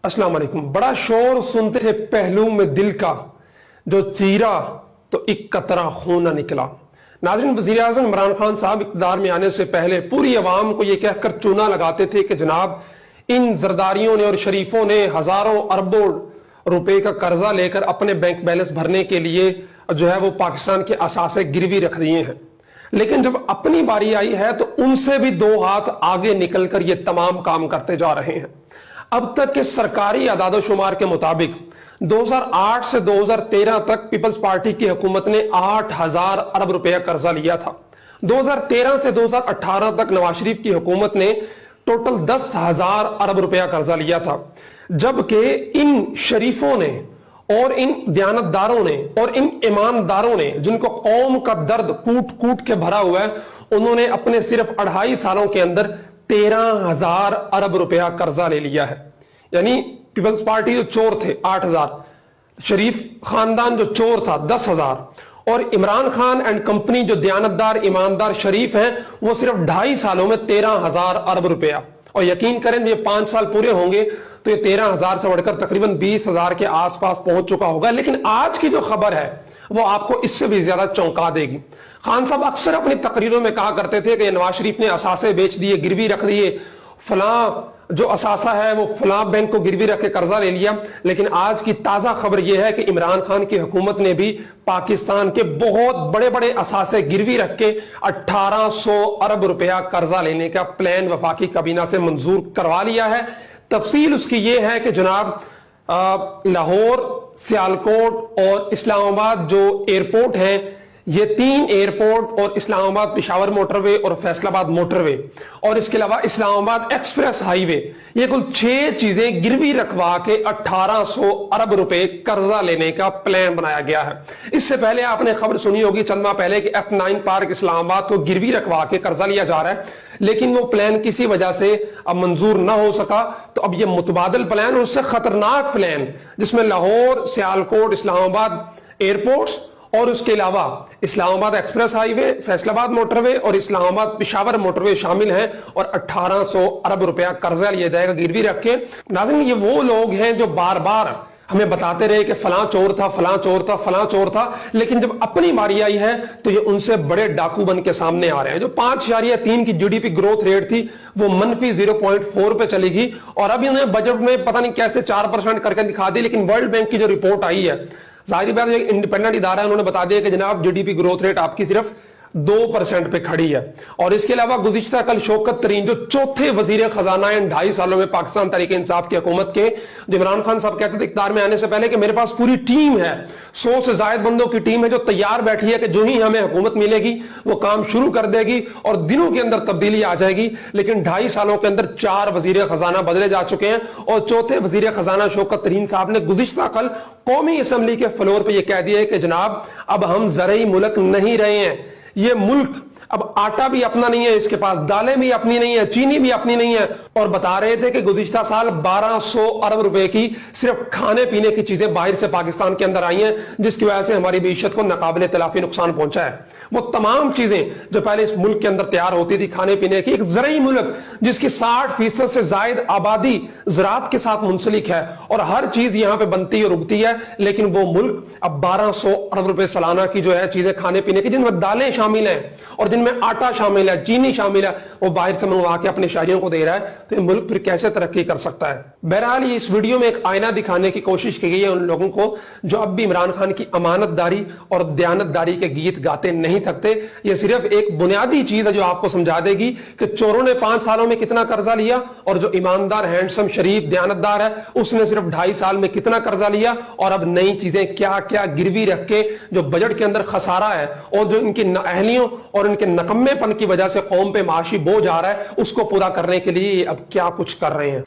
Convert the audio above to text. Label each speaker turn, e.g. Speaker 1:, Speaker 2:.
Speaker 1: अस्सलाम वालेकुम। बड़ा शोर सुनते थे पहलू में दिल का, जो चीरा तो एक कतरा खून न निकला। नाज़रीन, वज़ीर आज़म इमरान खान साहब इक़्तिदार में आने से पहले पूरी अवाम को यह कहकर चूना लगाते थे कि जनाब इन जरदारियों ने और शरीफों ने हजारों अरबों रुपए का कर्जा लेकर अपने बैंक बैलेंस भरने के लिए जो है वो पाकिस्तान के असासे गिरवी रख दिए हैं। लेकिन जब अपनी बारी आई है तो उनसे भी दो हाथ आगे निकलकर ये तमाम काम करते जा रहे हैं। अब तक के सरकारी आदादोशुमार के मुताबिक 2008 से 2013 तक पीपल्स पार्टी की हुकूमत ने 8,000 अरब रुपया कर्जा लिया था। 2013 से 2018 तक नवाज शरीफ की हुकूमत ने टोटल 10,000 अरब रुपया कर्जा लिया था। जबकि इन शरीफों ने और इन दयानतदारों ने और इन ईमानदारों ने, जिनको कौम का दर्द कूट कूट के भरा हुआ है, उन्होंने अपने सिर्फ 2.5 सालों के अंदर 13,000 अरब रुपया कर्जा ले लिया है। यानी पीपल्स पार्टी जो चोर थे 8,000, शरीफ खानदान जो चोर था 10,000, और इमरान खान एंड कंपनी जो दयानतदार ईमानदार शरीफ हैं वो सिर्फ 2.5 सालों में 13,000 अरब रुपया। और यकीन करें ये 5 साल पूरे होंगे तो ये 13,000 से बढ़कर तकरीबन 20,000 के आसपास पहुंच चुका होगा। लेकिन आज की जो खबर है वो आपको इससे भी ज्यादा चौंका देगी। खान साहब अक्सर अपनी तकरीरों में कहा करते थे कि नवाज शरीफ ने असासे बेच दिए, गिरवी रख दिए, फलां जो असासा है वो फलां बैंक को गिरवी रख के कर्जा ले लिया। लेकिन आज की ताजा खबर यह है कि इमरान खान की हुकूमत ने भी पाकिस्तान के बहुत बड़े बड़े असासे गिरवी रख के 1,800 अरब रुपया कर्जा लेने का प्लान वफाकी काबीना से मंजूर करवा लिया है। तफसील उसकी यह है कि जनाब लाहौर, सियालकोट और इस्लामाबाद जो एयरपोर्ट हैं, ये 3 एयरपोर्ट और इस्लामाबाद पेशावर मोटरवे और फैसलाबाद मोटरवे और इसके अलावा इस्लामाबाद एक्सप्रेस हाईवे, ये कुल 6 चीजें गिरवी रखवा के 1,800 अरब रुपए कर्जा लेने का प्लान बनाया गया है। इससे पहले आपने खबर सुनी होगी चंद माह पहले कि F9 पार्क इस्लामाबाद को गिरवी रखवा के कर्जा लिया जा रहा है, लेकिन वो प्लान किसी वजह से अब मंजूर ना हो सका। तो अब ये मुतबादल प्लान और उससे खतरनाक प्लान, जिसमें लाहौर, सियालकोट, इस्लामाबाद एयरपोर्ट्स और उसके अलावा Islamabad express highway, Faisalabad motorway और इस्लामाबाद पेशावर मोटरवे शामिल हैं, और 1,800 अरब रुपया कर्जा लिया जाएगा गिरवी रख के। नाज़रीन, ये वो लोग हैं जो बार बार हमें बताते रहे कि फलां चोर था, फलां चोर था, फलां चोर था, लेकिन जब अपनी बारी आई है तो ये उनसे बड़े डाकू बन के सामने आ रहे हैं। जो 5.3 की जीडीपी ग्रोथ रेट थी वो -0.4 पे चलेगी, और अभी उन्हें बजट में पता नहीं कैसे 4% करके दिखा दी। लेकिन वर्ल्ड बैंक की जो रिपोर्ट आई है, जाहिर बात है इंडिपेंडेंट इदारा है, उन्होंने बता दिया कि जनाब जीडीपी ग्रोथ रेट आपकी सिर्फ 2% पे खड़ी है। और इसके अलावा गुज़िश्ता कल शौकत तरीन जो चौथे वजीर खजाना इन 2.5 सालों में पाकिस्तान तहरीक इंसाफ की हुकूमत के, जो इमरान खान साहब कहते थे इक़्तिदार में आने से पहले कि मेरे पास पूरी टीम है, 100 से ज्यादा बंदों की टीम है जो तैयार बैठी है कि जो ही हमें हुकूमत मिलेगी वो काम शुरू कर देगी और दिनों के अंदर तब्दीली आ जाएगी। लेकिन 2.5 सालों के अंदर 4 वजीर खजाना बदले जा चुके हैं, और चौथे वजीर खजाना शौकत तरीन साहब ने गुज़िश्ता कल कौमी असम्बली के फ्लोर पर यह कह दिया है कि जनाब अब हम ज़रई मुल्क नहीं रहे हैं। ये मुल्क अब आटा भी अपना नहीं है, इसके पास दालें भी अपनी नहीं है, चीनी भी अपनी नहीं है। और बता रहे थे कि गुज़िश्ता साल 1,200 अरब रुपए की सिर्फ खाने पीने की चीजें बाहर से पाकिस्तान के अंदर आई हैं, जिसकी वजह से हमारी मईशत को नाकाबिले तलाफी नुकसान पहुंचा है। वो तमाम चीजें जो पहले इस मुल्क के अंदर तैयार होती थी खाने पीने की, एक ज़रई मुल्क जिसकी 60% से जायद आबादी ज़राअत के साथ मुंसलिक है और हर चीज यहां पर बनती और उगती है, लेकिन वो मुल्क अब 1,200 अरब रुपए सालाना की जो है चीजें खाने पीने की, जिनमें दालें शामिल है और जिनमें आटा शामिल है, चीनी शामिल है, वो बाहर से मंगवा के अपने शहरियों को दे रहा है, तो ये मुल्क फिर कैसे तरक्की कर सकता है। बहरहाल इस वीडियो में एक आईना दिखाने की कोशिश की गई है उन लोगों को जो अब भी इमरान खान की अमानतदारी और दयानतदारी के गीत गाते नहीं थकते। ये सिर्फ एक बुनियादी चीज है जो आपको समझा देगी कि चोरों ने 5 सालों में कितना कर्जा लिया, और जो ईमानदार, हैंडसम, शरीफ, दयानतदार है उसने सिर्फ 2.5 साल में कितना कर्जा लिया, और अब नई चीजें क्या क्या गिरवी रख के जो बजट के अंदर खसारा है और जो इनकी नाअहलियों और इनके नकम्मेपन की वजह से कौम पे माशी बोझ आ रहा है, उसको पूरा करने के लिए अब क्या कुछ कर रहे हैं।